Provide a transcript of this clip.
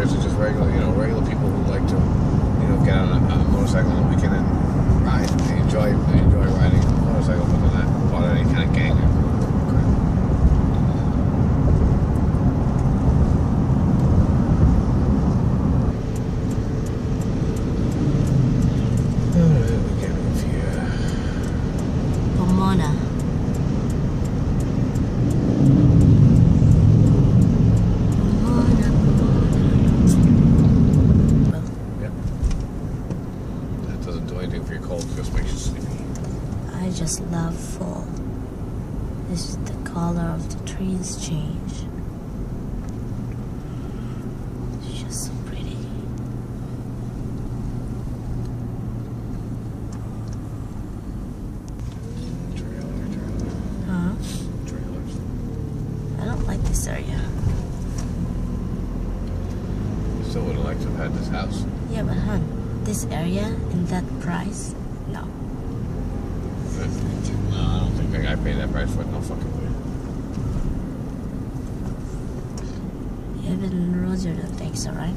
hikers are just regular, regular people who like to, get on a motorcycle on the weekend and ride. They enjoy riding a motorcycle, but they're not part of any kind of gang or crap. Alright, we get off here. Pomona. I just love fall. This is the color of the trees change. It's just so pretty. Huh? Trailers. I don't like this area. Still would have liked to have had this house. Yeah, but hun, this area and that price? No. No, I don't think I paid that price for it. No fucking way. Even Roger don't think so, right?